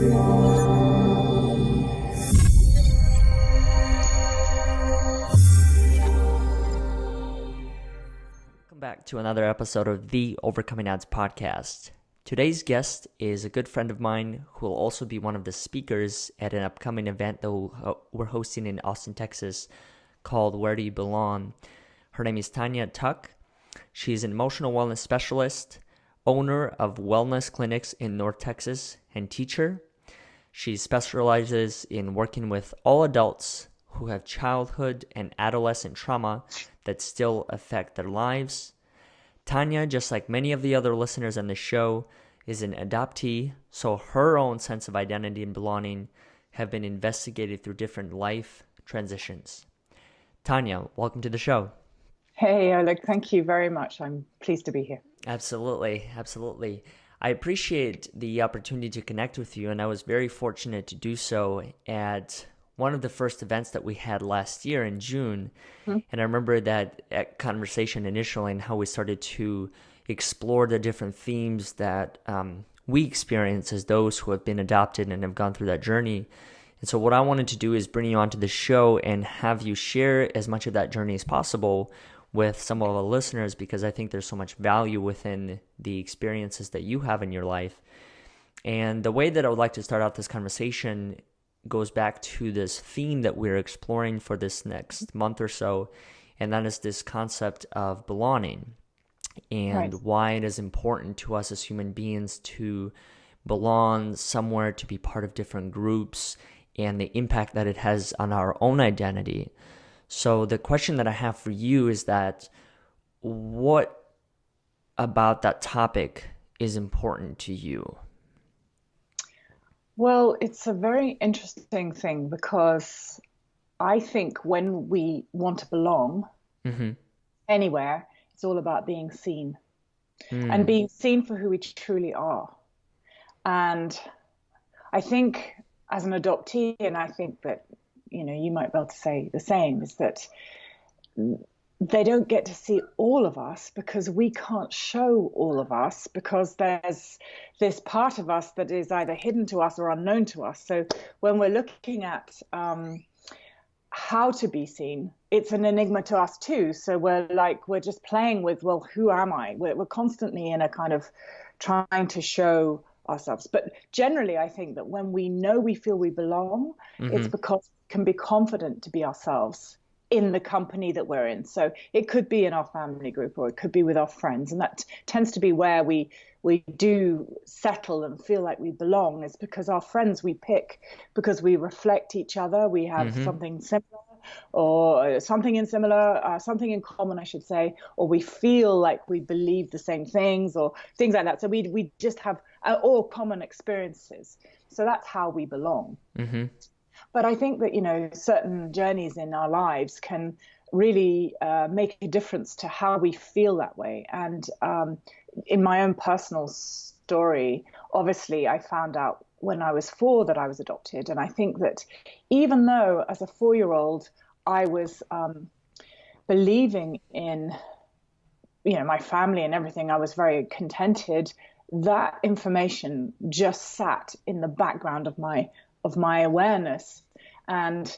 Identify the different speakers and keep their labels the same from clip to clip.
Speaker 1: Back to another episode of the Overcoming Odds podcast. Today's guest is a good friend of mine who will also be one of the speakers at an upcoming event that we're hosting in Austin, Texas called Where Do You Belong? Her name is Tania Tuck. She's an emotional wellness specialist, owner of wellness clinics in North Texas, and teacher. She specializes in working with all adults who have childhood and adolescent trauma that still affect their lives. Tania, just like many of the other listeners on the show, is an adoptee, so her own sense of identity and belonging have been investigated through different life transitions. Tania, welcome to the show.
Speaker 2: Hey, Oleg, thank you very much. I'm pleased to be here.
Speaker 1: Absolutely. I appreciate the opportunity to connect with you, and I was very fortunate to do so at one of the first events that we had last year in June. Mm-hmm. And I remember that conversation initially and how we started to explore the different themes that we experience as those who have been adopted and have gone through that journey. And so what I wanted to do is bring you onto the show and have you share as much of that journey as possible with some of our listeners, because I think there's so much value within the experiences that you have in your life. And the way that I would like to start out this conversation goes back to this theme that we're exploring for this next month or so, and that is this concept of belonging and why it is important to us as human beings to belong somewhere, to be part of different groups, and the impact that it has on our own identity. So the question that I have for you is that what about that topic is important to you?
Speaker 2: Well, it's a very interesting thing because I think when we want to belong anywhere, it's all about being seen and being seen for who we truly are. And I think as an adoptee, and I think that, you might be able to say the same, is that they don't get to see all of us because we can't show all of us, because there's this part of us that is either hidden to us or unknown to us. So when we're looking at how to be seen, it's an enigma to us too. So we're just playing with, well, who am I? We're constantly in a kind of trying to show ourselves. But generally, I think that when we know we feel we belong, it's because we can be confident to be ourselves in the company that we're in. So it could be in our family group or it could be with our friends. And that tends to be where we do settle and feel like we belong, is because our friends we pick because we reflect each other. We have something similar or something in common, I should say, or we feel like we believe the same things or things like that. So we just have all common experiences. So that's how we belong. But I think that, certain journeys in our lives can really make a difference to how we feel that way. And in my own personal story, obviously, I found out when I was 4 that I was adopted. And I think that even though as a 4-year-old, I was believing in, my family and everything, I was very contented, that information just sat in the background of my awareness. And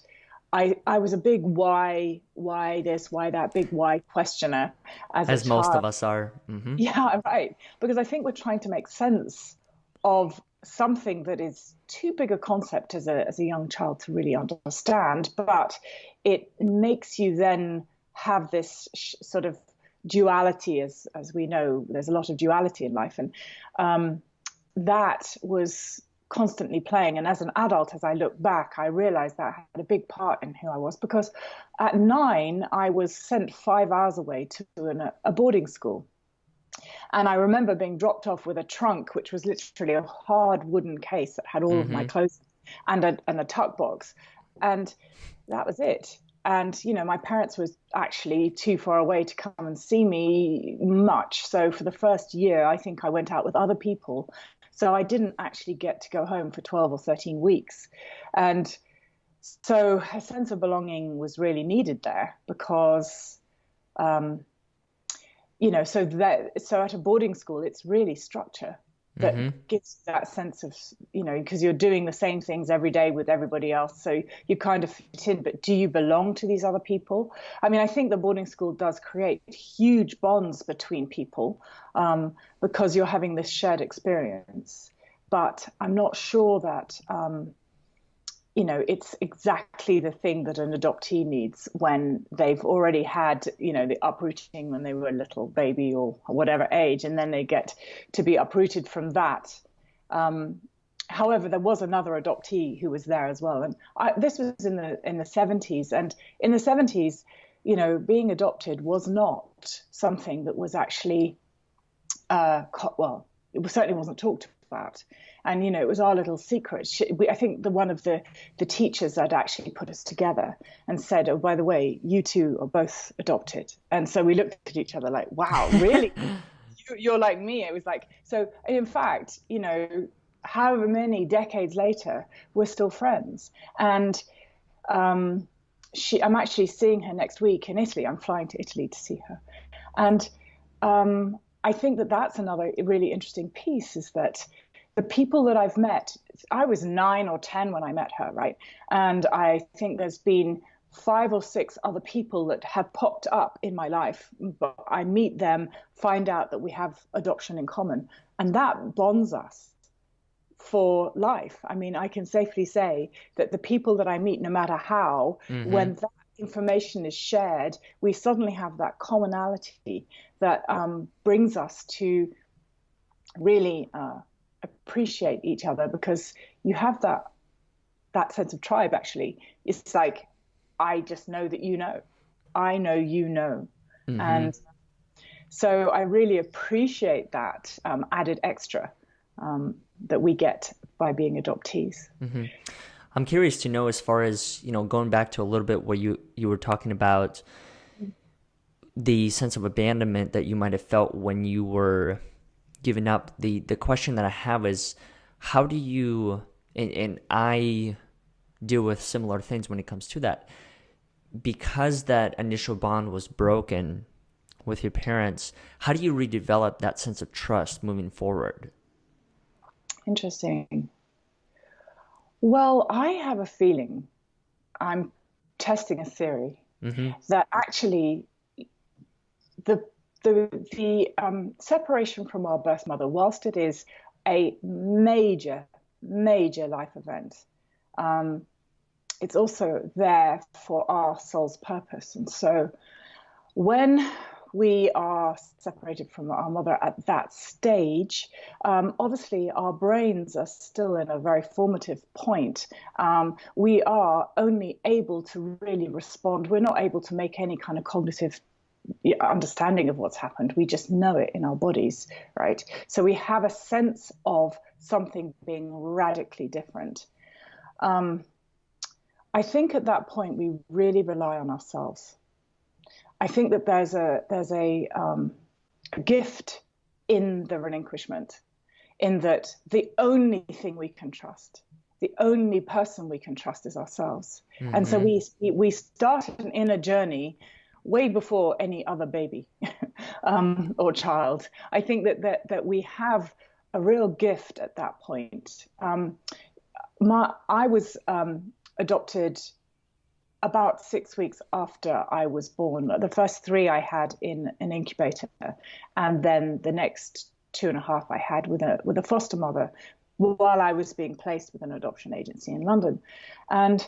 Speaker 2: I was a big why this, why that, big why questioner as
Speaker 1: most of us are.
Speaker 2: Yeah, right. Because I think we're trying to make sense of something that is too big a concept as a young child to really understand, but it makes you then have this sort of duality, as we know, there's a lot of duality in life. And that was constantly playing. And as an adult, as I look back, I realized that had a big part in who I was, because at 9, I was sent 5 hours away to a boarding school. And I remember being dropped off with a trunk, which was literally a hard wooden case that had all of my clothes and a tuck box. And that was it. And, my parents was actually too far away to come and see me much. So for the first year, I think I went out with other people. So I didn't actually get to go home for 12 or 13 weeks. And so a sense of belonging was really needed there because, so at a boarding school, it's really structure. that
Speaker 1: Mm-hmm.
Speaker 2: gives you that sense of, because you're doing the same things every day with everybody else. So you kind of fit in, but do you belong to these other people? I mean, I think the boarding school does create huge bonds between people, because you're having this shared experience. But I'm not sure that, it's exactly the thing that an adoptee needs when they've already had, the uprooting when they were a little baby or whatever age, and then they get to be uprooted from that. However, there was another adoptee who was there as well, and this was in the 70s, and in the 70s, being adopted was not something that was actually, well, it certainly wasn't talked about. And, it was our little secret. I think one of the teachers had actually put us together and said, oh, by the way, you two are both adopted. And so we looked at each other like, wow, really? You're like me. It was like, so in fact, however many decades later, we're still friends. And I'm actually seeing her next week in Italy. I'm flying to Italy to see her. And I think that's another really interesting piece, is that the people that I've met, I was 9 or 10 when I met her, right? And I think there's been 5 or 6 other people that have popped up in my life. But I meet them, find out that we have adoption in common, and that bonds us for life. I mean, I can safely say that the people that I meet, no matter how, when that information is shared, we suddenly have that commonality that brings us to really appreciate each other, because you have that sense of tribe. Actually, it's like, I just know that I know and so I really appreciate that added extra that we get by being adoptees.
Speaker 1: I'm curious to know, as far as, going back to a little bit what you were talking about, the sense of abandonment that you might have felt when you were giving up. The question that I have is, how do you, and I deal with similar things when it comes to that, because that initial bond was broken with your parents, how do you redevelop that sense of trust moving forward?
Speaker 2: Interesting. Well, I have a feeling, I'm testing a theory, that actually the separation from our birth mother, whilst it is a major, major life event, it's also there for our soul's purpose. And so when we are separated from our mother at that stage, obviously our brains are still in a very formative point. We are only able to really respond. We're not able to make any kind of cognitive understanding of what's happened. We just know it in our bodies, right? So we have a sense of something being radically different. I think at that point we really rely on ourselves. I think that there's a gift in the relinquishment, in that the only thing we can trust, the only person we can trust, is ourselves. And so we start an inner journey way before any other baby or child. I think that we have a real gift at that point. I was adopted about 6 weeks after I was born. The first 3 I had in an incubator, and then the next 2.5 I had with a foster mother, while I was being placed with an adoption agency in London. And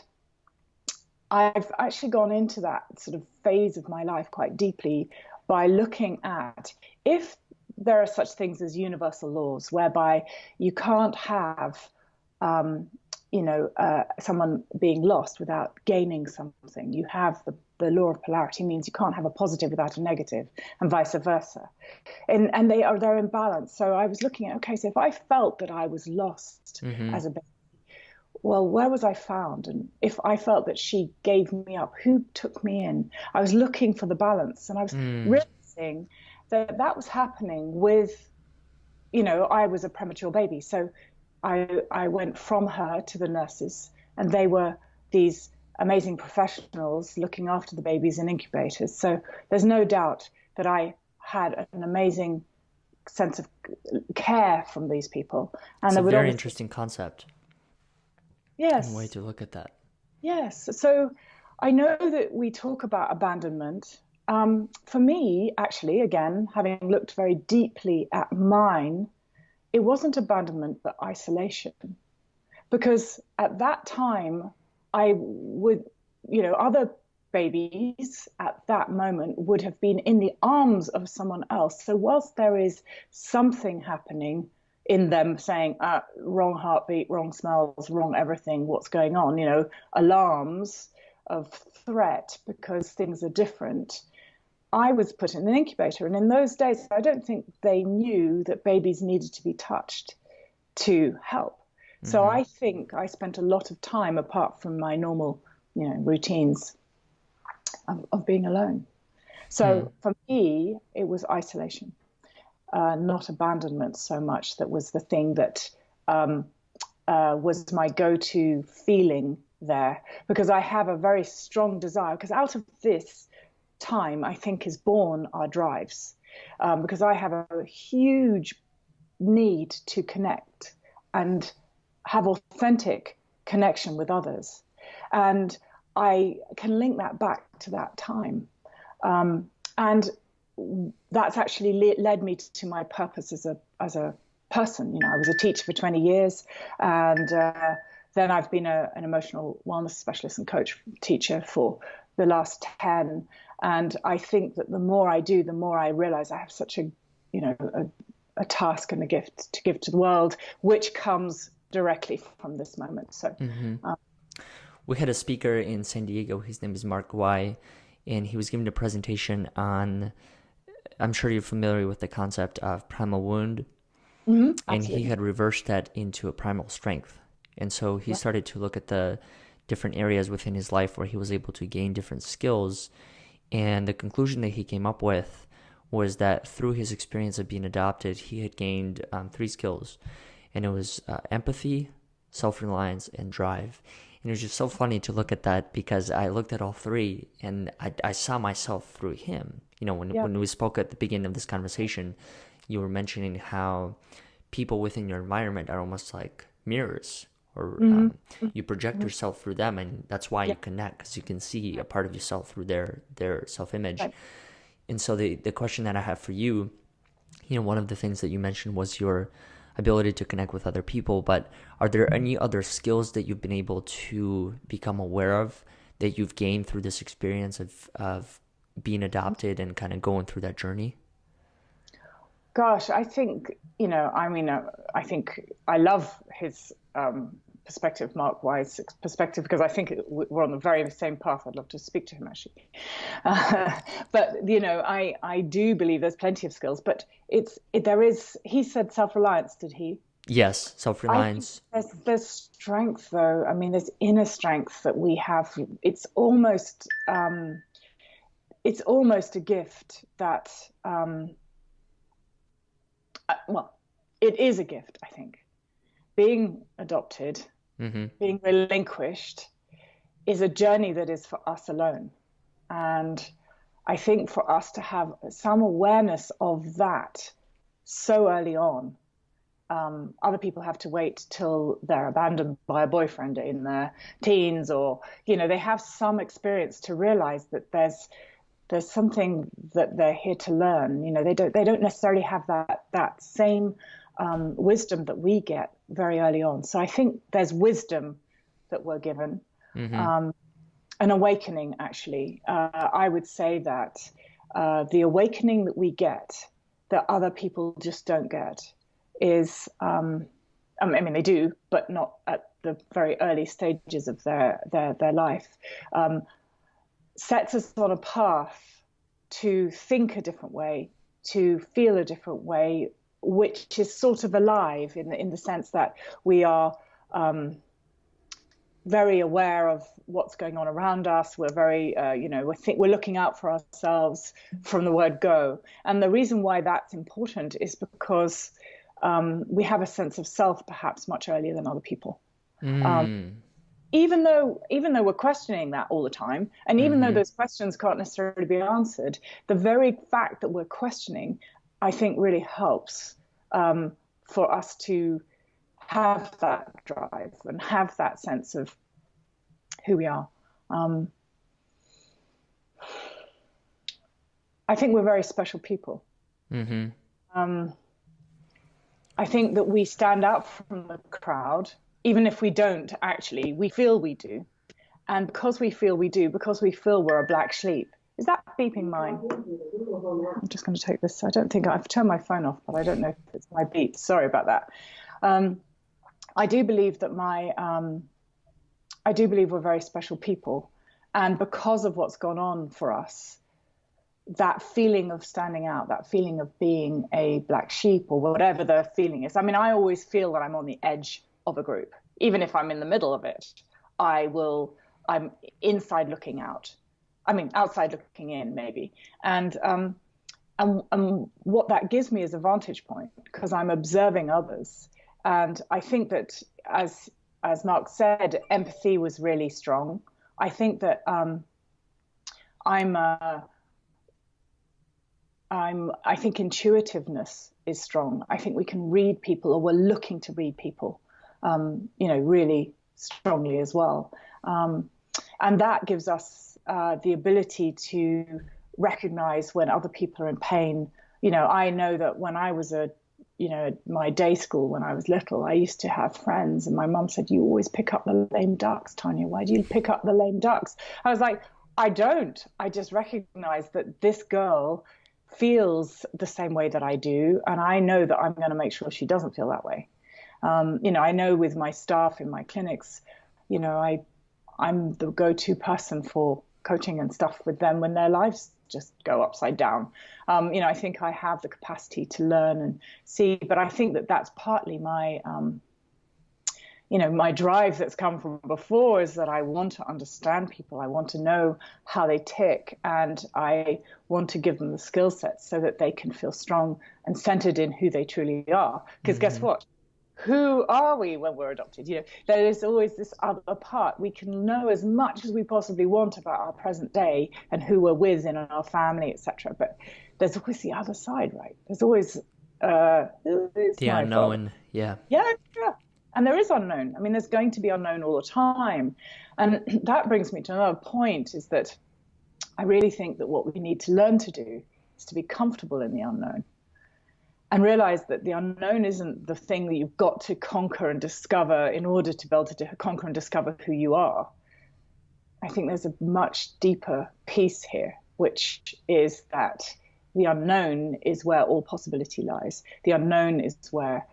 Speaker 2: I've actually gone into that sort of phase of my life quite deeply by looking at if there are such things as universal laws, whereby you can't have someone being lost without gaining something. You have the law of polarity, means you can't have a positive without a negative, and vice versa. And they're in balance. So I was looking at, okay, so if I felt that I was lost as a baby, well, where was I found? And if I felt that she gave me up, who took me in? I was looking for the balance, and I was realizing that was happening with, I was a premature baby. So I went from her to the nurses, and they were these amazing professionals looking after the babies in incubators. So there's no doubt that I had an amazing sense of care from these people. And
Speaker 1: It's a
Speaker 2: there would
Speaker 1: very
Speaker 2: obviously,
Speaker 1: interesting concept and way
Speaker 2: yes,
Speaker 1: to look at that.
Speaker 2: yes. So I know that we talk about abandonment. For me, actually, again, having looked very deeply at mine, it wasn't abandonment, but isolation. Because at that time, I would, other babies at that moment would have been in the arms of someone else. So, whilst there is something happening in them saying, wrong heartbeat, wrong smells, wrong everything, what's going on, alarms of threat because things are different. I was put in an incubator. And in those days, I don't think they knew that babies needed to be touched to help. So
Speaker 1: Mm-hmm.
Speaker 2: I think I spent a lot of time apart from my normal, routines of being alone.
Speaker 1: Hmm.
Speaker 2: So for me, it was isolation, not abandonment so much. That was the thing that was my go-to feeling there, because I have a very strong desire. Because out of this time, I think, is born our drives. Because I have a huge need to connect and have authentic connection with others. And I can link that back to that time. And that's actually led me to my purpose as a person. I was a teacher for 20 years, and then I've been an emotional wellness specialist and coach teacher for the last 10. And I think that the more I do, the more I realize I have such a task and a gift to give to the world, which comes directly from this moment. So,
Speaker 1: Mm-hmm. We had a speaker in San Diego. His name is Mark Y, and he was giving a presentation on, I'm sure you're familiar with the concept of primal wound, and he
Speaker 2: absolutely.
Speaker 1: had reversed that into a primal strength. And so he
Speaker 2: Yeah.
Speaker 1: started to look at the different areas within his life where he was able to gain different skills. And the conclusion that he came up with was that through his experience of being adopted, he had gained 3 skills. And it was empathy, self-reliance, and drive. And it was just so funny to look at that, because I looked at all three and I saw myself through him.
Speaker 2: Yeah.
Speaker 1: When we spoke at the beginning of this conversation, you were mentioning how people within your environment are almost like mirrors, or
Speaker 2: Mm-hmm.
Speaker 1: you project
Speaker 2: Mm-hmm.
Speaker 1: yourself through them, and that's why
Speaker 2: Yeah.
Speaker 1: you connect, because you can see a part of yourself through their self-image.
Speaker 2: Right.
Speaker 1: And so the question that I have for you, one of the things that you mentioned was your ability to connect with other people, but are there any other skills that you've been able to become aware of that you've gained through this experience of being adopted and kind of going through that journey?
Speaker 2: Gosh, I think, I think I love his perspective, Mark White's perspective, because I think we're on the very same path. I'd love to speak to him, actually. But, I do believe there's plenty of skills, but he said self-reliance, did he?
Speaker 1: Yes,
Speaker 2: I think
Speaker 1: self-reliance.
Speaker 2: there's strength, though. I mean, there's inner strength that we have. It's almost a gift that, well, it is a gift, I think. Being adopted,
Speaker 1: Mm-hmm.
Speaker 2: being relinquished, is a journey that is for us alone. And I think for us to have some awareness of that so early on, other people have to wait till they're abandoned by a boyfriend in their teens, or they have some experience to realize that there's something that they're here to learn. They don't necessarily have that same wisdom that we get very early on. So I think there's wisdom that we're given,
Speaker 1: Mm-hmm.
Speaker 2: an awakening. Actually, I would say that the awakening that we get that other people just don't get is, I mean, they do, but not at the very early stages of their life. Sets us on a path to think a different way, to feel a different way, which is sort of alive in the sense that we are very aware of what's going on around us. We're very, we're looking out for ourselves from the word go. And the reason why that's important is because we have a sense of self perhaps much earlier than other people.
Speaker 1: Mm.
Speaker 2: Even though we're questioning that all the time, and even though
Speaker 1: Mm-hmm.
Speaker 2: those questions can't necessarily be answered, the very fact that we're questioning I think really helps for us to have that drive and have that sense of who we are. Um, I think we're very special people.
Speaker 1: Mm-hmm.
Speaker 2: Um, I think that we stand out from the crowd, even if we don't actually, we feel we do. And because we feel we do, because we feel we're a black sheep, is that beeping mine? I'm just going to take this. I don't think I've turned my phone off, but I don't know if it's my beep. Sorry about that. I do believe that I do believe we're very special people. And because of what's gone on for us, that feeling of standing out, that feeling of being a black sheep or whatever the feeling is. I mean, I always feel that I'm on the edge of a group, even if I'm in the middle of it. I'm inside looking out. I mean, outside looking in, maybe. And what that gives me is a vantage point because I'm observing others. And I think that, as Mark said, empathy was really strong. I think that I think intuitiveness is strong. I think we can read people, or we're looking to read people, really strongly as well. And that gives us the ability to recognize when other people are in pain. I know that when I was my day school when I was little, I used to have friends, and my mum said, "You always pick up the lame ducks, Tanya. Why do you pick up the lame ducks?" I was like, I don't. I just recognize that this girl feels the same way that I do, and I know that I'm going to make sure she doesn't feel that way. I know with my staff in my clinics, I'm the go-to person for coaching and stuff with them when their lives just go upside down. I think I have the capacity to learn and see, but I think that that's partly my my drive that's come from before is that I want to understand people. I want to know how they tick, and I want to give them the skill sets so that they can feel strong and centered in who they truly are. Because guess what? Who are we when we're adopted? There is always this other part. We can know as much as we possibly want about our present day and who we're with in our family, etc. But there's always the other side, right? There's always
Speaker 1: The unknown. Yeah.
Speaker 2: Yeah. And there is unknown. I mean, there's going to be unknown all the time. And that brings me to another point, is that I really think that what we need to learn to do is to be comfortable in the unknown and realize that the unknown isn't the thing that you've got to conquer and discover in order to be able to conquer and discover who you are. I think there's a much deeper piece here, which is that the unknown is where all possibility lies. The unknown is where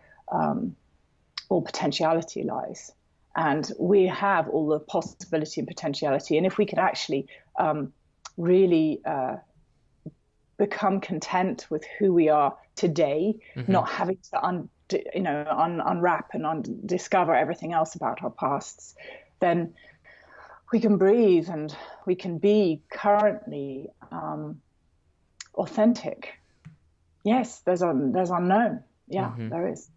Speaker 2: all potentiality lies. And we have all the possibility and potentiality. And if we can actually really become content with who we are today, not having to unwrap and discover everything else about our pasts, then we can breathe and we can be currently authentic. Yes, there's unknown. Yeah, there is.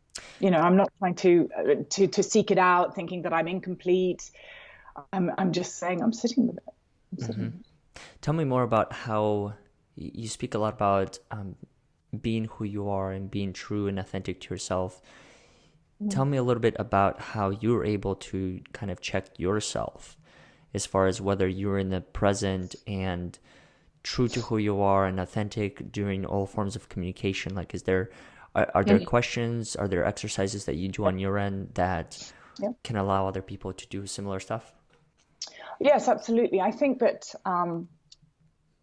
Speaker 2: I'm not trying to seek it out, thinking that I'm incomplete. I'm just saying I'm sitting with it.
Speaker 1: Tell me more about how you speak a lot about being who you are and being true and authentic to yourself. Tell me a little bit about how you're able to kind of check yourself as far as whether you're in the present and true to who you are and authentic during all forms of communication. Like, are there questions, are there exercises that you do on your end that can allow other people to do similar stuff?
Speaker 2: Yes, absolutely. I think that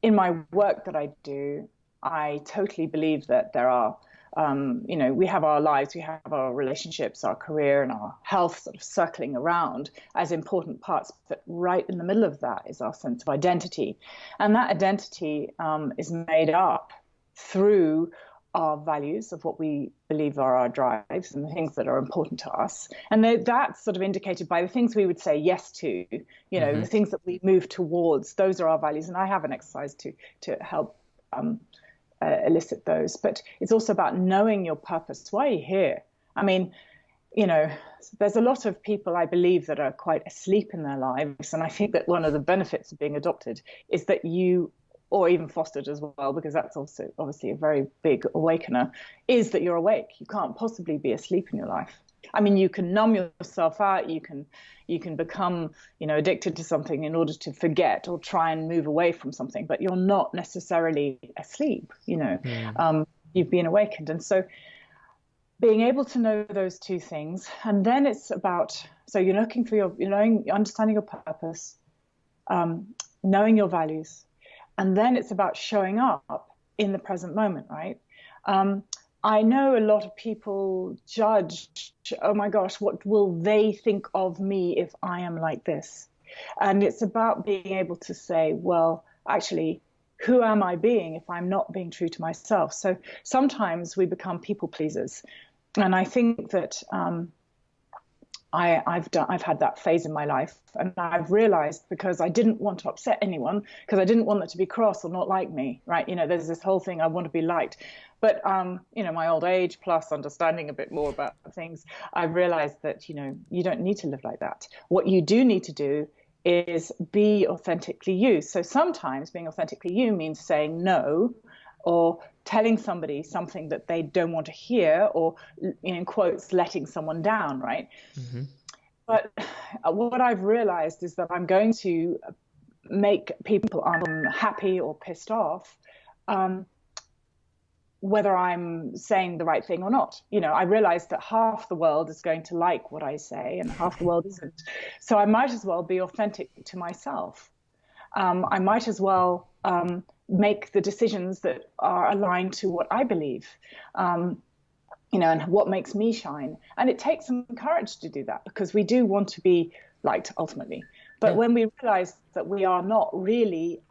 Speaker 2: in my work that I do, I totally believe that there are, we have our lives, we have our relationships, our career, and our health sort of circling around as important parts. But right in the middle of that is our sense of identity. And that identity is made up through our values of what we believe are our drives and the things that are important to us. And that's sort of indicated by the things we would say yes to, the things that we move towards. Those are our values. And I have an exercise to help elicit those. But it's also about knowing your purpose. Why are you here? I mean, there's a lot of people, I believe, that are quite asleep in their lives. And I think that one of the benefits of being adopted is that you or even fostered as well, because that's also obviously a very big awakener, is that you're awake. You can't possibly be asleep in your life. I mean, you can numb yourself out. You can become, addicted to something in order to forget or try and move away from something, but you're not necessarily asleep. You've been awakened. And so being able to know those two things, and then it's about, so you're looking for understanding your purpose, knowing your values, and then it's about showing up in the present moment, right? I know a lot of people judge, oh my gosh, what will they think of me if I am like this? And it's about being able to say, well, actually, who am I being if I'm not being true to myself? So sometimes we become people pleasers. And I think that I've had that phase in my life, and I've realized, because I didn't want to upset anyone, because I didn't want them to be cross or not like me, right? There's this whole thing, I want to be liked. But my old age plus understanding a bit more about things, I've realized that you don't need to live like that. What you do need to do is be authentically you. So sometimes being authentically you means saying no, or telling somebody something that they don't want to hear, or, in quotes, letting someone down, right? Mm-hmm. But what I've realized is that I'm going to make people unhappy or pissed off, whether I'm saying the right thing or not. I realized that half the world is going to like what I say and half the world isn't. So I might as well be authentic to myself. I might as well make the decisions that are aligned to what I believe, and what makes me shine. And it takes some courage to do that, because we do want to be liked ultimately. But when we realize that we are not really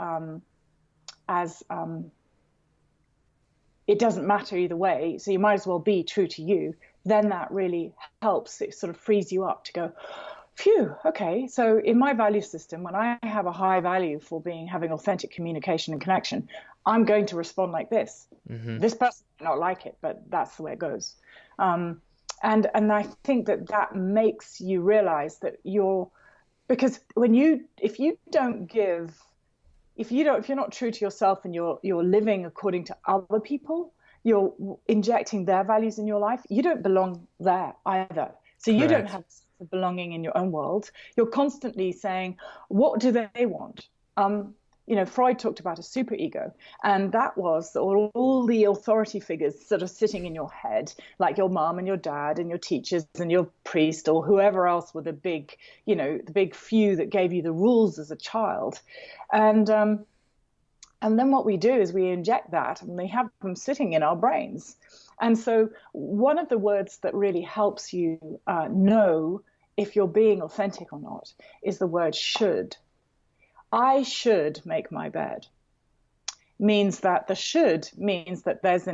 Speaker 2: it doesn't matter either way, so you might as well be true to you, then that really helps. It sort of frees you up to go, phew, okay, so in my value system, when I have a high value for having authentic communication and connection, I'm going to respond like this. Mm-hmm. This person might not like it, but that's the way it goes. And I think that makes you realize that because if you're not true to yourself and you're living according to other people, you're injecting their values in your life, you don't belong there either. So you don't have belonging in your own world. You're constantly saying, what do they want? Freud talked about a superego, and that was all the authority figures sort of sitting in your head, like your mom and your dad and your teachers and your priest, or whoever else were the big few that gave you the rules as a child. And then what we do is we inject that, and we have them sitting in our brains. And so one of the words that really helps you know if you're being authentic or not is the word should. I should make my bed. Means that the should means that there's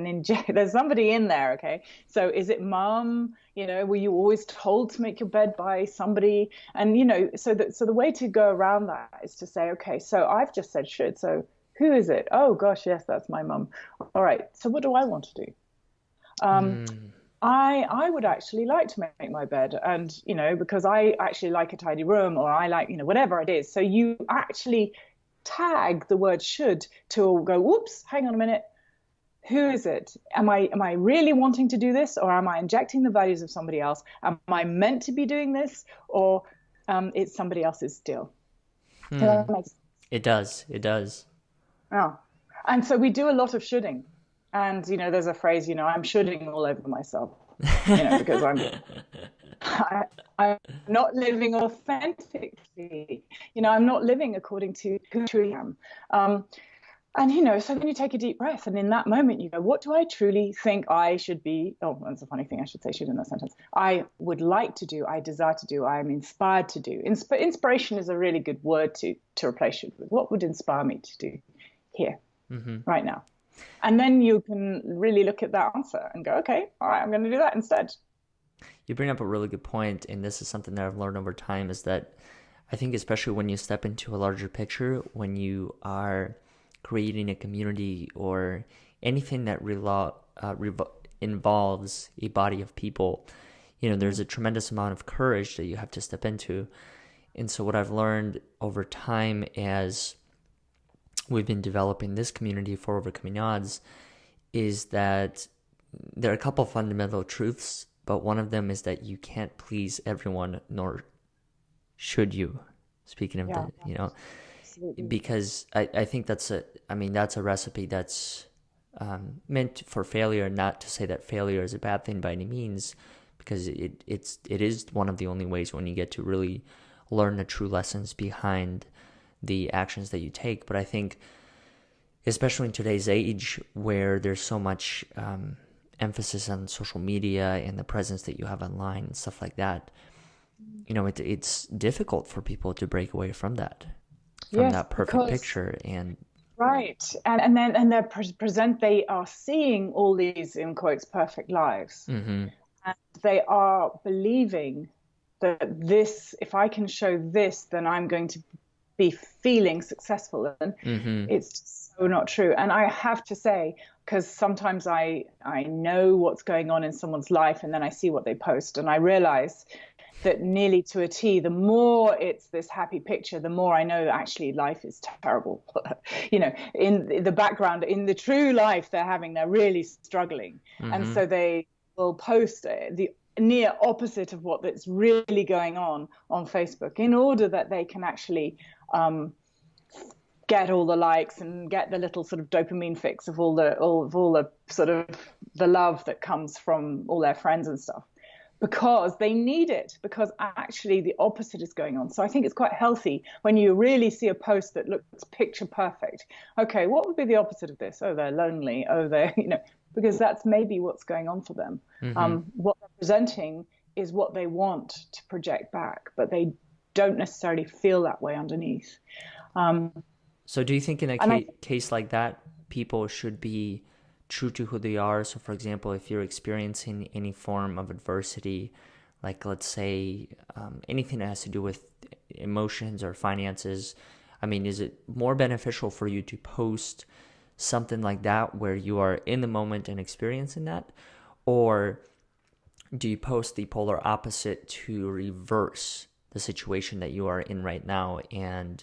Speaker 2: somebody in there, okay? So is it mom? Were you always told to make your bed by somebody? And so the way to go around that is to say, okay, so I've just said should. So who is it? Oh gosh, yes, that's my mom. All right. So what do I want to do? I would actually like to make my bed, and because I actually like a tidy room, or I like whatever it is. So you actually tag the word should to go, whoops, hang on a minute, who is it? Am I really wanting to do this, or am I injecting the values of somebody else? Am I meant to be doing this, or it's somebody else's deal? Does that make sense?
Speaker 1: It does.
Speaker 2: Oh, and so we do a lot of shoulding. And, there's a phrase, I'm shoulding all over myself, because I'm not living authentically. I'm not living according to who I truly am. And, so then you take a deep breath, and in that moment you go, what do I truly think I should be? Oh, that's a funny thing. I should say should in that sentence. I would like to do, I desire to do, I am inspired to do. Inspiration is a really good word to replace should with. What would inspire me to do here, right now? And then you can really look at that answer and go, okay, all right, I'm going to do that instead.
Speaker 1: You bring up a really good point, and this is something that I've learned over time, is that I think especially when you step into a larger picture, when you are creating a community or anything that involves a body of people, there's a tremendous amount of courage that you have to step into. And so what I've learned over time as we've been developing this community for Overcoming Odds is that there are a couple of fundamental truths, but one of them is that you can't please everyone, nor should you. Speaking of
Speaker 2: Absolutely.
Speaker 1: because I think that's a recipe that's meant for failure. Not to say that failure is a bad thing by any means, because it is one of the only ways when you get to really learn the true lessons behind the actions that you take. But I think, especially in today's age where there's so much emphasis on social media and the presence that you have online and stuff like that, it's difficult for people to break away from that perfect picture. And
Speaker 2: right, and they're they are seeing all these in quotes perfect lives, and they are believing that this, if I can show this, then I'm going to be feeling successful. And it's just so not true. And I have to say, because sometimes I know what's going on in someone's life, and then I see what they post, and I realize that nearly to a T, the more it's this happy picture, the more I know actually life is terrible. In the background, in the true life they're really struggling. And so they will post the near opposite of what's really going on Facebook, in order that they can actually get all the likes and get the little sort of dopamine fix of all the sort of the love that comes from all their friends and stuff, because they need it, because actually the opposite is going on. So I think it's quite healthy when you really see a post that looks picture perfect. Okay, what would be the opposite of this? Oh, they're lonely. Oh, they're, because that's maybe what's going on for them. What they're presenting is what they want to project back, but they don't necessarily feel that way underneath.
Speaker 1: So do you think in a case like that, people should be true to who they are? So for example, if you're experiencing any form of adversity, like let's say anything that has to do with emotions or finances, is it more beneficial for you to post something like that where you are in the moment and experiencing that? Or do you post the polar opposite to reverse the situation that you are in right now? And,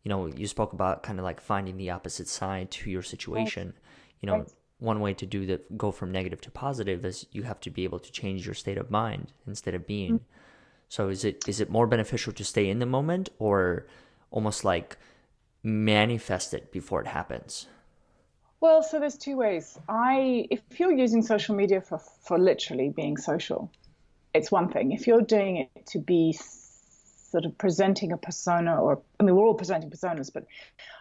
Speaker 1: you spoke about kind of like finding the opposite side to your situation. Right. One way to do that, go from negative to positive, is you have to be able to change your state of mind instead of being. So is it more beneficial to stay in the moment, or almost like manifest it before it happens?
Speaker 2: Well, so there's two ways. If you're using social media for literally being social, it's one thing. If you're doing it to be sort of presenting a persona, we're all presenting personas, but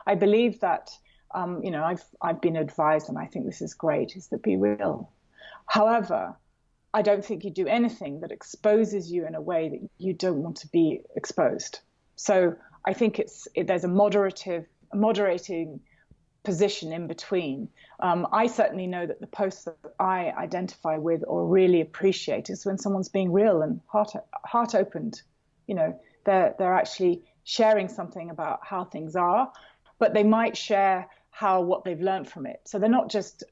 Speaker 2: I believe that, I've been advised, and I think this is great, is that be real. However, I don't think you do anything that exposes you in a way that you don't want to be exposed. So I think there's a moderating position in between. I certainly know that the posts that I identify with or really appreciate is when someone's being real and heart opened. They're actually sharing something about how things are, but they might share what they've learned from it. So they're not just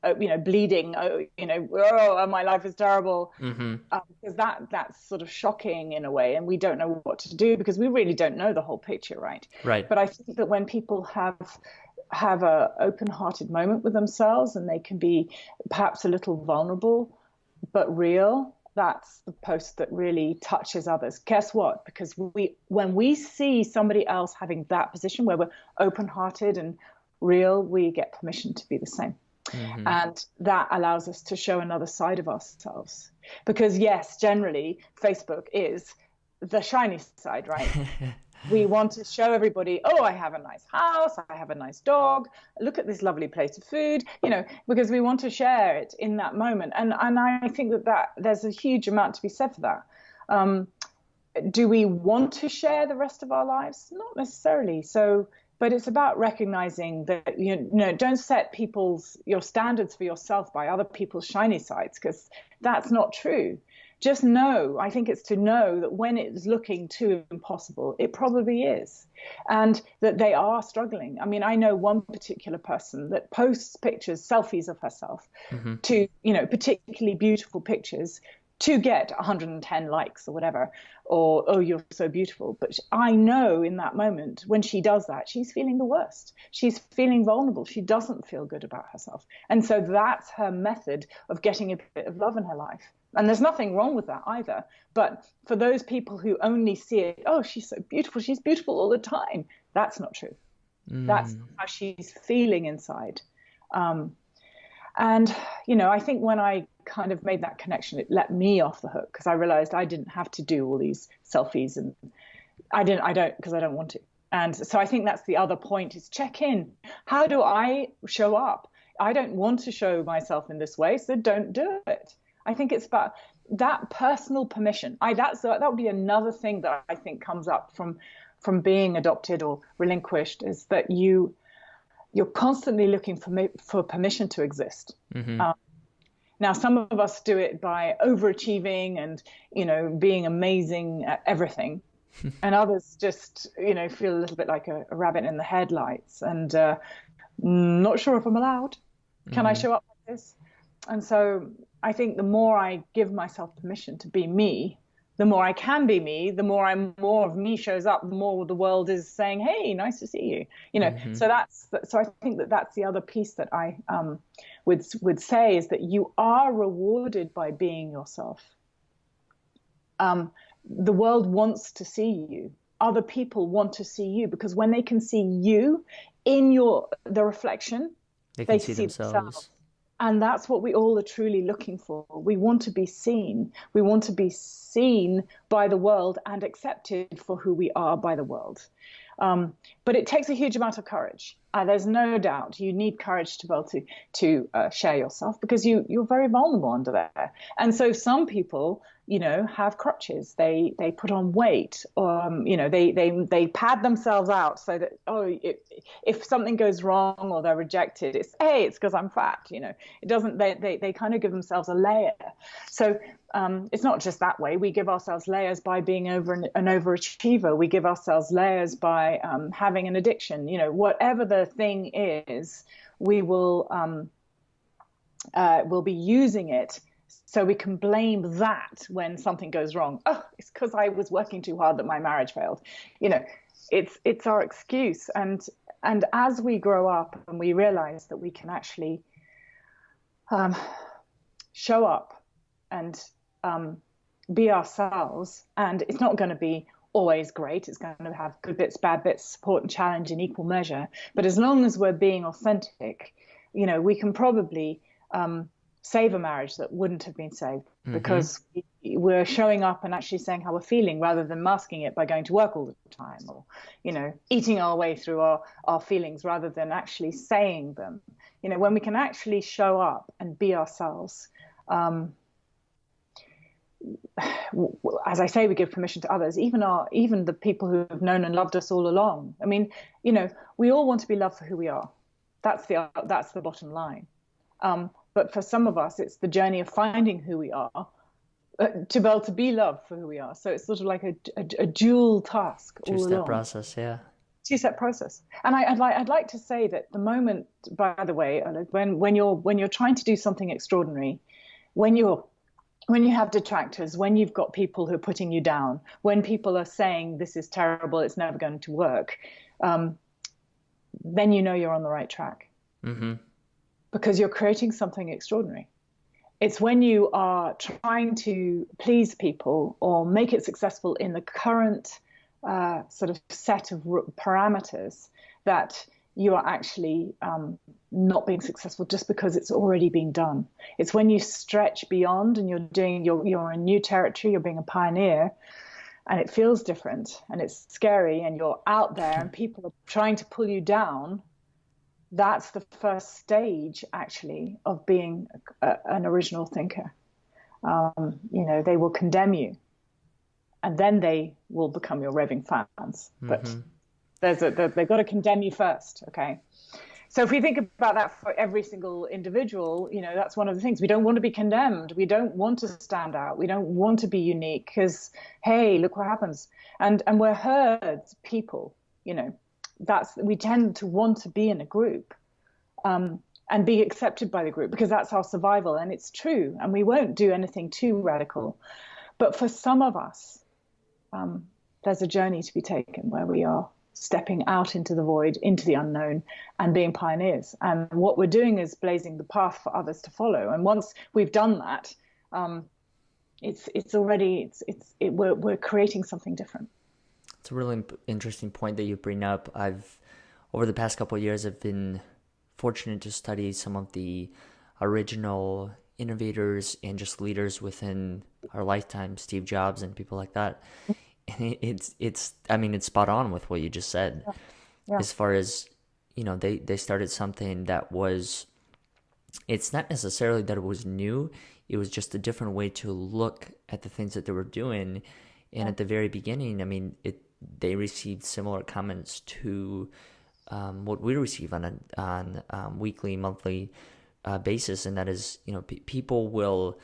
Speaker 2: bleeding. Oh, my life is terrible, because that's sort of shocking in a way, and we don't know what to do because we really don't know the whole picture, right?
Speaker 1: Right.
Speaker 2: But I think that when people have a open-hearted moment with themselves, and they can be perhaps a little vulnerable but real, that's the post that really touches others. Guess what? Because when we see somebody else having that position where we're open-hearted and real, we get permission to be the same. And that allows us to show another side of ourselves. Because yes, generally Facebook is the shiny side, right? We want to show everybody, oh, I have a nice house, I have a nice dog, look at this lovely plate of food, because we want to share it in that moment. And I think that there's a huge amount to be said for that. Do we want to share the rest of our lives? Not necessarily. But it's about recognizing that, don't set your standards for yourself by other people's shiny sides, because that's not true. Just know, I think it's to know that when it's looking too impossible, it probably is, and that they are struggling. I know one particular person that posts pictures, selfies of herself, to, particularly beautiful pictures, to get 110 likes or whatever, or, oh, you're so beautiful. But I know in that moment when she does that, she's feeling the worst. She's feeling vulnerable. She doesn't feel good about herself. And so that's her method of getting a bit of love in her life. And there's nothing wrong with that either. But for those people who only see it, oh, she's so beautiful, she's beautiful all the time, that's not true. That's how she's feeling inside. And, I think when I kind of made that connection, it let me off the hook, because I realized I didn't have to do all these selfies, and because I don't want to. And so I think that's the other point, is check in. How do I show up? I don't want to show myself in this way, so don't do it. I think it's about that personal permission. That would be another thing that I think comes up from being adopted or relinquished, is that you're constantly looking for permission to exist. Now, some of us do it by overachieving and, being amazing at everything. And others just, feel a little bit like a rabbit in the headlights and not sure if I'm allowed. Can I show up like this? And so I think the more I give myself permission to be me, the more I can be me, the more of me shows up, the more the world is saying, hey, nice to see you. So I think that's the other piece that I would say, is that you are rewarded by being yourself. The world wants to see you. Other people want to see you, because when they can see you in the reflection,
Speaker 1: they can see themselves.
Speaker 2: And that's what we all are truly looking for. We want to be seen. We want to be seen by the world and accepted for who we are by the world. But it takes a huge amount of courage. There's no doubt you need courage to be able to share yourself, because you're very vulnerable under there. And so some people, have crutches. They put on weight, or they pad themselves out so that, if something goes wrong or they're rejected, it's because I'm fat. It doesn't. They kind of give themselves a layer. So it's not just that way. We give ourselves layers by being an overachiever. We give ourselves layers by having an addiction. Whatever the thing is, we will be using it so we can blame that when something goes wrong. Oh, it's because I was working too hard that my marriage failed. It's our excuse. And as we grow up and we realize that we can actually show up and be ourselves, and it's not going to be always great. It's going to have good bits, bad bits, support and challenge in equal measure. But as long as we're being authentic, we can probably save a marriage that wouldn't have been saved, because we're showing up and actually saying how we're feeling, rather than masking it by going to work all the time, or, eating our way through our feelings rather than actually saying them. When we can actually show up and be ourselves, as I say, we give permission to others, even the people who have known and loved us all along. I mean, we all want to be loved for who we are. That's the bottom line. But for some of us, it's the journey of finding who we are to be able to be loved for who we are. So it's sort of like a dual task all along.
Speaker 1: Two-step process, yeah.
Speaker 2: Two-step process. And I'd like to say that the moment, by the way, when you're trying to do something extraordinary, when you have detractors, when you've got people who are putting you down, when people are saying this is terrible, it's never going to work, then you're on the right track. Because you're creating something extraordinary. It's when you are trying to please people or make it successful in the current sort of set of parameters that you are actually not being successful, just because it's already been done. It's when you stretch beyond and you're in new territory, you're being a pioneer, and it feels different and it's scary, and you're out there and people are trying to pull you down. That's the first stage, actually, of being an original thinker. They will condemn you, and then they will become your raving fans. But they've got to condemn you first, okay? So if we think about that for every single individual, that's one of the things. We don't want to be condemned. We don't want to stand out. We don't want to be unique, because, hey, look what happens. And we're herd people, we tend to want to be in a group. and be accepted by the group, because that's our survival. And it's true. And we won't do anything too radical. But for some of us, there's a journey to be taken where we are stepping out into the void, into the unknown, and being pioneers. And what we're doing is blazing the path for others to follow. And once we've done that, we're creating something different.
Speaker 1: It's a really interesting point that you bring up. Over the past couple of years, I've been fortunate to study some of the original innovators and just leaders within our lifetime, Steve Jobs and people like that. And it's spot on with what you just said.
Speaker 2: Yeah.
Speaker 1: As far as, they started something that was, it's not necessarily that it was new, it was just a different way to look at the things that they were doing. And at the very beginning, they received similar comments to what we receive on weekly, monthly basis, and that is, people will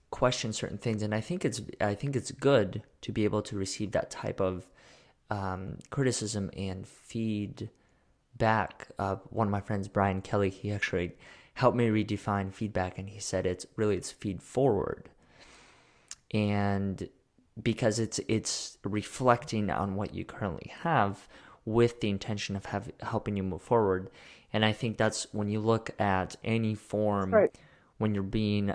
Speaker 1: question certain things, and I think it's good to be able to receive that type of criticism and feedback. One of my friends, Brian Kelly, he actually helped me redefine feedback, and he said it's feed forward, and because it's reflecting on what you currently have with the intention of helping you move forward. And I think that's when you look at any form,
Speaker 2: right,
Speaker 1: when you're being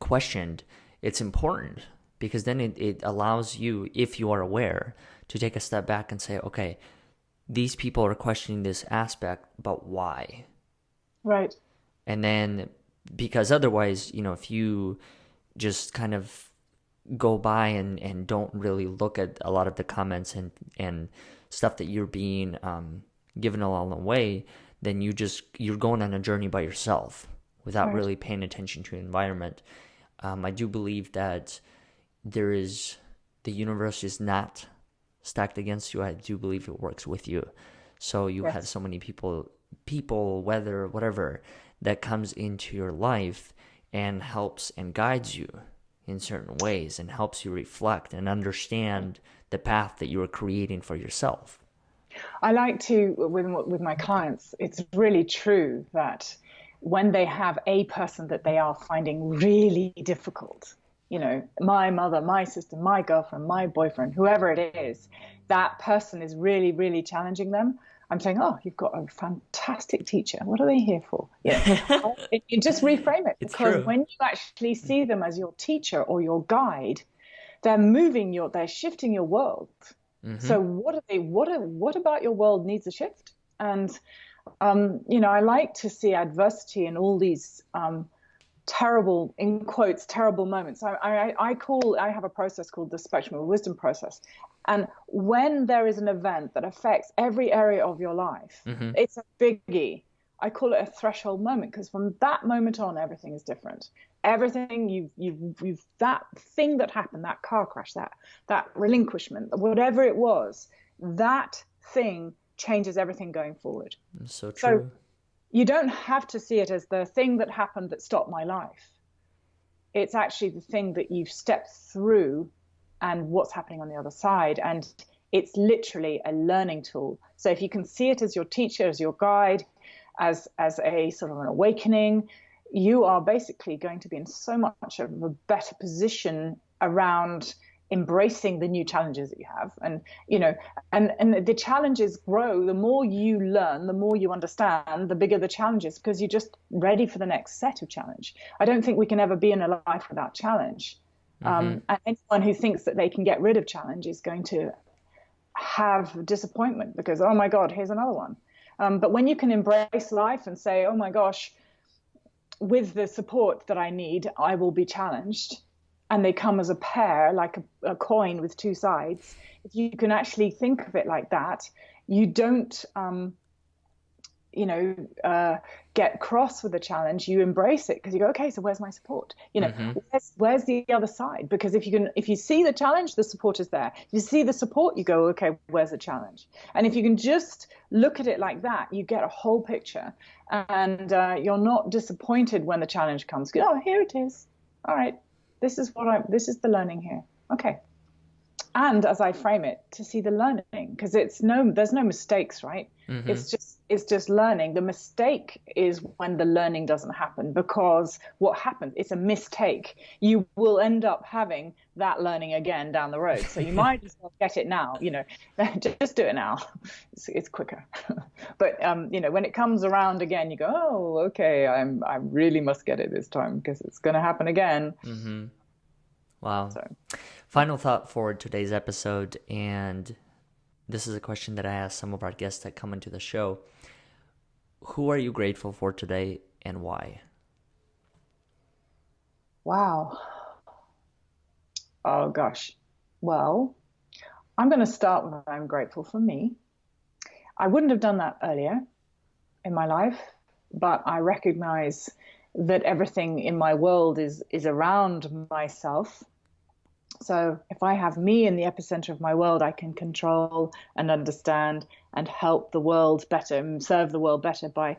Speaker 1: questioned, it's important, because then it allows you, if you are aware, to take a step back and say, okay, these people are questioning this aspect, but why?
Speaker 2: Right.
Speaker 1: And then, because otherwise, if you just kind of go by and don't really look at a lot of the comments and stuff that you're being given along the way, then you're going on a journey by yourself without really paying attention to the environment. I do believe that the universe is not stacked against you. I do believe it works with you. So you have so many people, weather, whatever, that comes into your life and helps and guides you in certain ways and helps you reflect and understand the path that you are creating for yourself.
Speaker 2: I like to, with my clients, it's really true that when they have a person that they are finding really difficult, my mother, my sister, my girlfriend, my boyfriend, whoever it is, that person is really, really challenging them. I'm saying, oh, you've got a fantastic teacher. What are they here for? You just reframe it.
Speaker 1: It's
Speaker 2: because
Speaker 1: true.
Speaker 2: When you actually see them as your teacher or your guide, they're shifting your world. Mm-hmm. So what about your world needs a shift? And, I like to see adversity in all these terrible, in quotes, terrible moments. I have a process called the spectrum of wisdom process. And when there is an event that affects every area of your life, mm-hmm. it's a biggie. I call it a threshold moment, because from that moment on, everything is different. Everything you've that thing that happened, that car crash, that relinquishment, whatever it was, that thing changes everything going forward.
Speaker 1: So true.
Speaker 2: So you don't have to see it as the thing that happened that stopped my life. It's actually the thing that you've stepped through and what's happening on the other side. And it's literally a learning tool. So if you can see it as your teacher, as your guide, as a sort of an awakening, you are basically going to be in so much of a better position around embracing the new challenges that you have. And, and the challenges grow. The more you learn, the more you understand, the bigger the challenges, because you're just ready for the next set of challenge. I don't think we can ever be in a life without challenge. Mm-hmm. And anyone who thinks that they can get rid of challenge is going to have disappointment, because, oh my God, here's another one. But when you can embrace life and say, oh my gosh, with the support that I need, I will be challenged, and they come as a pair, like a coin with two sides. If you can actually think of it like that, you don't, get cross with the challenge. You embrace it, because you go, okay, so where's my support? Mm-hmm. where's the other side? Because if you see the challenge, the support is there. If you see the support, you go, okay, where's the challenge? And if you can just look at it like that, you get a whole picture, and you're not disappointed when the challenge comes. Oh, here it is. All right, this is the learning here. Okay. and as I frame it, to see the learning, because there's no mistakes, right?
Speaker 1: Mm-hmm.
Speaker 2: It's just learning. The mistake is when the learning doesn't happen, because what happens, it's a mistake. You will end up having that learning again down the road. So you might as well get it now, just do it now. It's quicker. But when it comes around again, you go, oh, okay, I really must get it this time because it's going to happen again.
Speaker 1: Mm-hmm. Wow.
Speaker 2: So.
Speaker 1: Final thought for today's episode, and this is a question that I ask some of our guests that come into the show. Who are you grateful for today and why?
Speaker 2: Wow. Oh, gosh. Well, I'm going to start with I'm grateful for me. I wouldn't have done that earlier in my life, but I recognize that everything in my world is around myself. So if I have me in the epicenter of my world, I can control and understand and help the world better and serve the world better by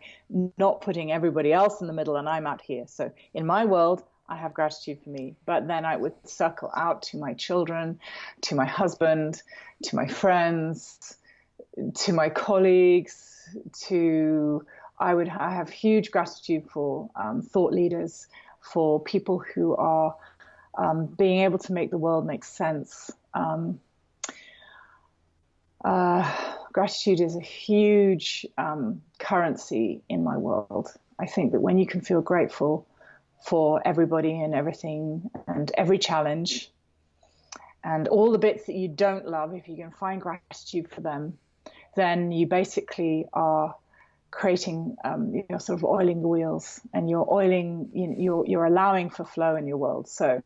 Speaker 2: not putting everybody else in the middle and I'm out here. So in my world, I have gratitude for me, but then I would circle out to my children, to my husband, to my friends, to my colleagues, I have huge gratitude for thought leaders, for people who are being able to make the world make sense. Gratitude is a huge currency in my world. I think that when you can feel grateful for everybody and everything and every challenge and all the bits that you don't love, if you can find gratitude for them, then you basically are creating, sort of oiling the wheels, and you're allowing for flow in your world. So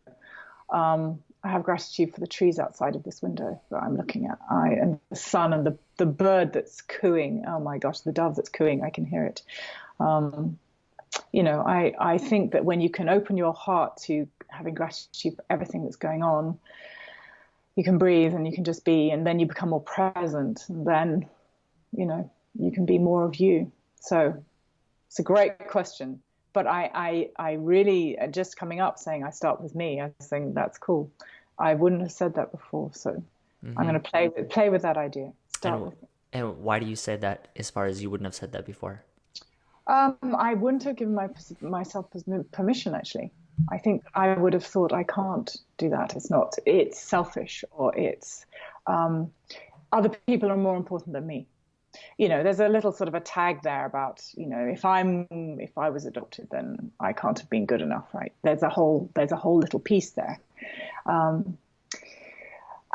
Speaker 2: I have gratitude for the trees outside of this window that I'm looking at, and the sun and the bird that's cooing. Oh my gosh, the dove that's cooing, I can hear it. I think that when you can open your heart to having gratitude for everything that's going on, you can breathe and you can just be, and then you become more present, and then, you can be more of you. So it's a great question. But I really, just coming up saying I start with me, I think that's cool. I wouldn't have said that before, so I'm going to play with that idea. Start with me.
Speaker 1: And why do you say that, as far as you wouldn't have said that before?
Speaker 2: I wouldn't have given myself permission, actually. I think I would have thought I can't do that. It's selfish, or it's other people are more important than me. There's a little sort of a tag there about, if I was adopted, then I can't have been good enough, right? There's a whole little piece there. And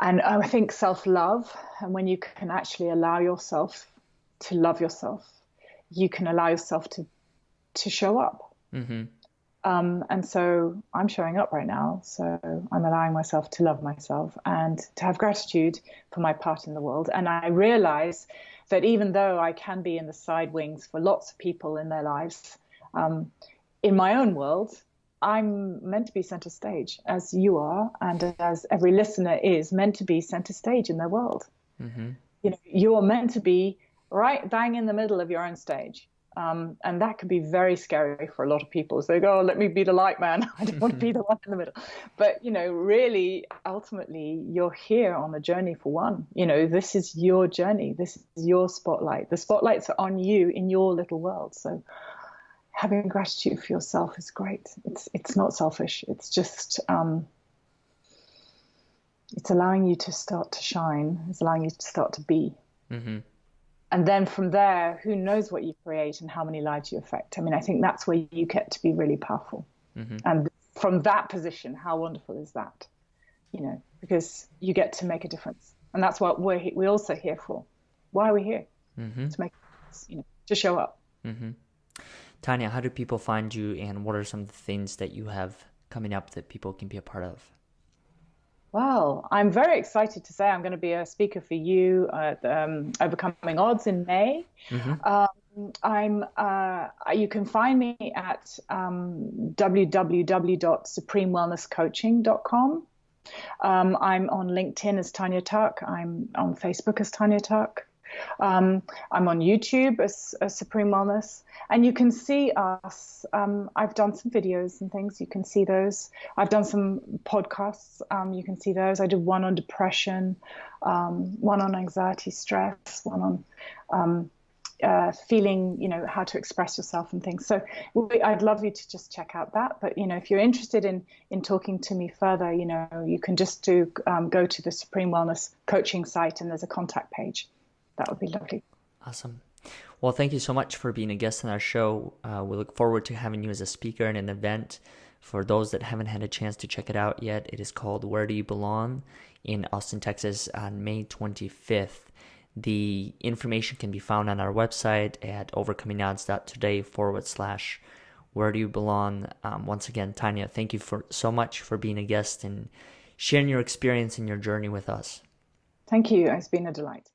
Speaker 2: I think self-love, and when you can actually allow yourself to love yourself, you can allow yourself to show up.
Speaker 1: Mm-hmm.
Speaker 2: And so I'm showing up right now. So I'm allowing myself to love myself and to have gratitude for my part in the world. And I realize that even though I can be in the side wings for lots of people in their lives, in my own world, I'm meant to be center stage, as you are, and as every listener is meant to be center stage in their world.
Speaker 1: Mm-hmm.
Speaker 2: You're meant to be right bang in the middle of your own stage. And that can be very scary for a lot of people. So they go, oh, let me be the light man. I don't want to be the one in the middle. But, really, ultimately, you're here on a journey for one. This is your journey. This is your spotlight. The spotlights are on you in your little world. So having gratitude for yourself is great. It's not selfish. It's just, it's allowing you to start to shine. It's allowing you to start to be.
Speaker 1: Mm-hmm.
Speaker 2: And then from there, who knows what you create and how many lives you affect. I mean, I think that's where you get to be really powerful. Mm-hmm. And from that position, how wonderful is that? Because you get to make a difference. And that's what we're also here for. Why are we here? Mm-hmm. To make a difference, to show up.
Speaker 1: Mm-hmm. Tania, how do people find you, and what are some of the things that you have coming up that people can be a part of?
Speaker 2: Well, I'm very excited to say I'm going to be a speaker for you at Overcoming Odds in May. Mm-hmm. You can find me at www.supremewellnesscoaching.com. I'm on LinkedIn as Tania Tuck. I'm on Facebook as Tania Tuck. I'm on YouTube as Supreme Wellness, and you can see us. I've done some videos and things. You can see those. I've done some podcasts. You can see those. I did one on depression, one on anxiety, stress, one on feeling, how to express yourself and things. So I'd love you to just check out that. But, if you're interested in talking to me further, you can just go to the Supreme Wellness coaching site, and there's a contact page. That would be lovely.
Speaker 1: Awesome. Well, thank you so much for being a guest on our show. We look forward to having you as a speaker in an event. For those that haven't had a chance to check it out yet, it is called Where Do You Belong in Austin, Texas on May 25th. The information can be found on our website at overcomingodds.today/Where Do You Belong. Once again, Tania, thank you so much for being a guest and sharing your experience and your journey with us.
Speaker 2: Thank you. It's been a delight.